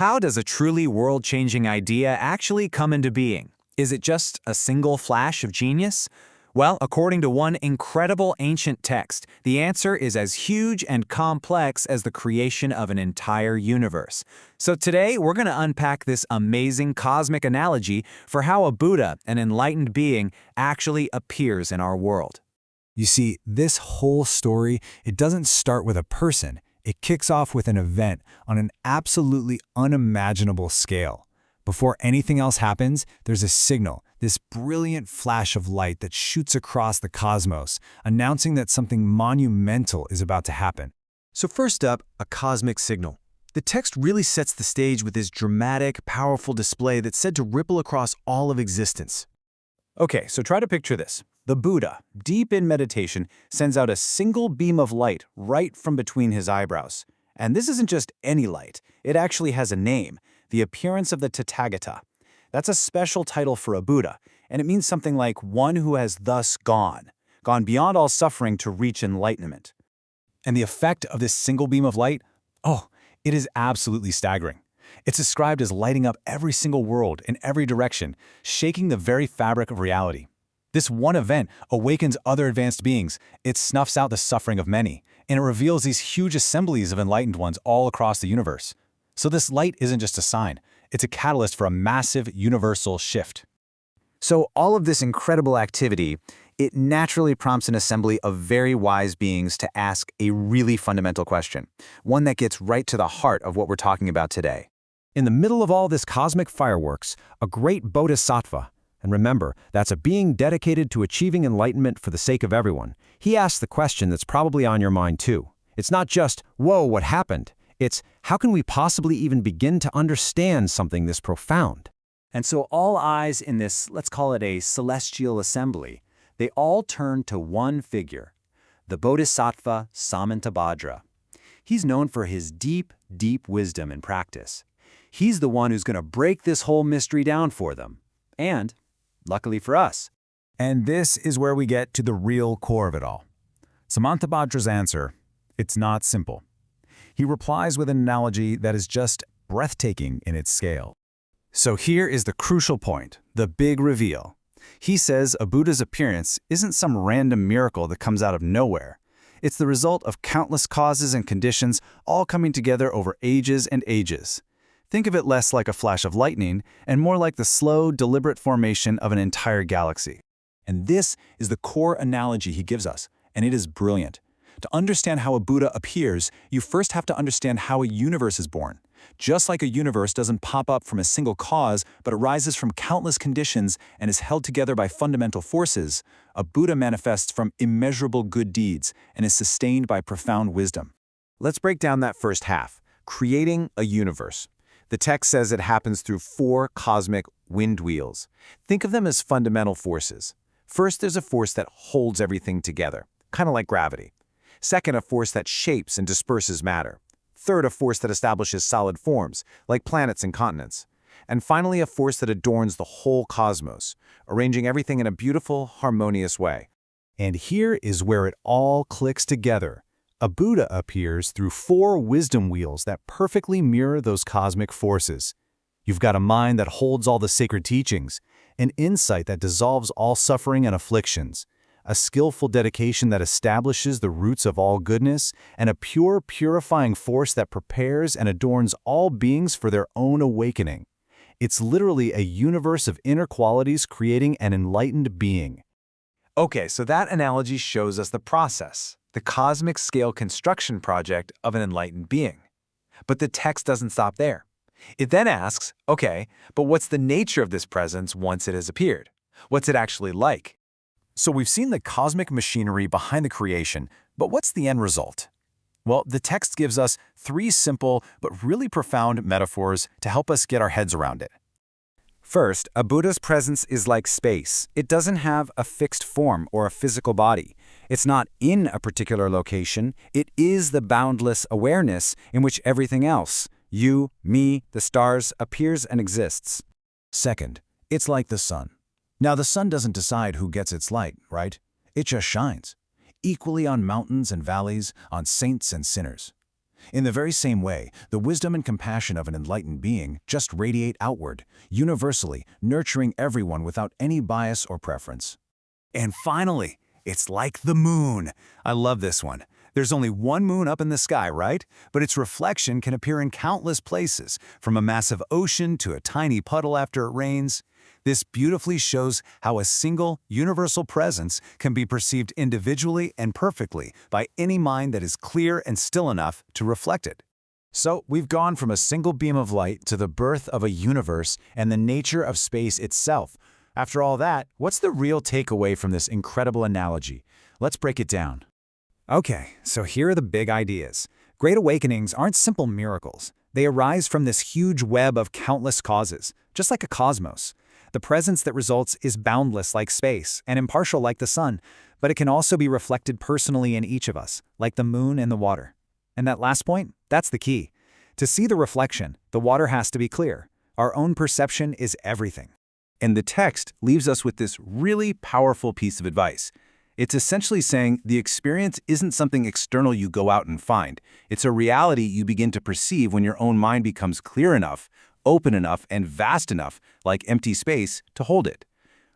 How does a truly world-changing idea actually come into being? Is it just a single flash of genius? Well, according to one incredible ancient text, the answer is as huge and complex as the creation of an entire universe. So today, we're going to unpack this amazing cosmic analogy for how a Buddha, an enlightened being, actually appears in our world. You see, this whole story, it doesn't start with a person. It kicks off with an event on an absolutely unimaginable scale. Before anything else happens, there's a signal, this brilliant flash of light that shoots across the cosmos, announcing that something monumental is about to happen. So first up, a cosmic signal. The text really sets the stage with this dramatic, powerful display that's said to ripple across all of existence. Okay, so try to picture this. The Buddha, deep in meditation, sends out a single beam of light right from between his eyebrows. And this isn't just any light. It actually has a name, the appearance of the Tathagata. That's a special title for a Buddha, and it means something like one who has thus gone beyond all suffering to reach enlightenment. And the effect of this single beam of light? Oh, it is absolutely staggering. It's described as lighting up every single world in every direction, shaking the very fabric of reality. This one event awakens other advanced beings, it snuffs out the suffering of many, and it reveals these huge assemblies of enlightened ones all across the universe. So this light isn't just a sign, it's a catalyst for a massive universal shift. So all of this incredible activity, it naturally prompts an assembly of very wise beings to ask a really fundamental question, one that gets right to the heart of what we're talking about today. In the middle of all this cosmic fireworks, a great bodhisattva, and remember, that's a being dedicated to achieving enlightenment for the sake of everyone. He asks the question that's probably on your mind too. It's not just, whoa, what happened? It's, how can we possibly even begin to understand something this profound? And so all eyes in this, let's call it a celestial assembly, they all turn to one figure, the Bodhisattva Samantabhadra. He's known for his deep, deep wisdom and practice. He's the one who's going to break this whole mystery down for them. And, luckily for us. And this is where we get to the real core of it all. Samantabhadra's answer, it's not simple. He replies with an analogy that is just breathtaking in its scale. So here is the crucial point, the big reveal. He says a Buddha's appearance isn't some random miracle that comes out of nowhere. It's the result of countless causes and conditions all coming together over ages and ages. Think of it less like a flash of lightning and more like the slow, deliberate formation of an entire galaxy. And this is the core analogy he gives us, and it is brilliant. To understand how a Buddha appears, you first have to understand how a universe is born. Just like a universe doesn't pop up from a single cause, but arises from countless conditions and is held together by fundamental forces, a Buddha manifests from immeasurable good deeds and is sustained by profound wisdom. Let's break down that first half, creating a universe. The text says it happens through 4 cosmic wind wheels. Think of them as fundamental forces. First, there's a force that holds everything together, kind of like gravity. Second, a force that shapes and disperses matter. Third, a force that establishes solid forms, like planets and continents. And finally, a force that adorns the whole cosmos, arranging everything in a beautiful, harmonious way. And here is where it all clicks together. A Buddha appears through 4 wisdom wheels that perfectly mirror those cosmic forces. You've got a mind that holds all the sacred teachings, an insight that dissolves all suffering and afflictions, a skillful dedication that establishes the roots of all goodness, and a pure, purifying force that prepares and adorns all beings for their own awakening. It's literally a universe of inner qualities creating an enlightened being. Okay, so that analogy shows us the process, the cosmic scale construction project of an enlightened being. But the text doesn't stop there. It then asks, okay, but what's the nature of this presence once it has appeared? What's it actually like? So we've seen the cosmic machinery behind the creation, but what's the end result? Well, the text gives us 3 simple but really profound metaphors to help us get our heads around it. First, a Buddha's presence is like space. It doesn't have a fixed form or a physical body. It's not in a particular location. It is the boundless awareness in which everything else, you, me, the stars, appears and exists. Second, it's like the sun. Now, the sun doesn't decide who gets its light, right? It just shines, equally on mountains and valleys, on saints and sinners. In the very same way, the wisdom and compassion of an enlightened being just radiate outward, universally, nurturing everyone without any bias or preference. And finally, it's like the moon. I love this one. There's only one moon up in the sky, right? But its reflection can appear in countless places, from a massive ocean to a tiny puddle after it rains. This beautifully shows how a single, universal presence can be perceived individually and perfectly by any mind that is clear and still enough to reflect it. So, we've gone from a single beam of light to the birth of a universe and the nature of space itself. After all that, what's the real takeaway from this incredible analogy? Let's break it down. Okay, so here are the big ideas. Great awakenings aren't simple miracles. They arise from this huge web of countless causes, just like a cosmos. The presence that results is boundless like space and impartial like the sun, but it can also be reflected personally in each of us, like the moon in the water. And that last point, that's the key. To see the reflection, the water has to be clear. Our own perception is everything. And the text leaves us with this really powerful piece of advice. It's essentially saying the experience isn't something external you go out and find. It's a reality you begin to perceive when your own mind becomes clear enough, open enough, and vast enough, like empty space, to hold it.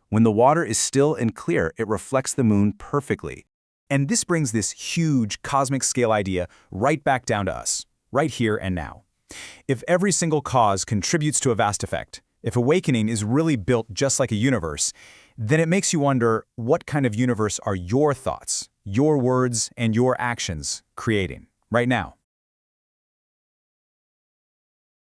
When the water is still and clear, it reflects the moon perfectly. And this brings this huge cosmic scale idea right back down to us, right here and now. If every single cause contributes to a vast effect, if awakening is really built just like a universe, then it makes you wonder, what kind of universe are your thoughts, your words, and your actions creating right now?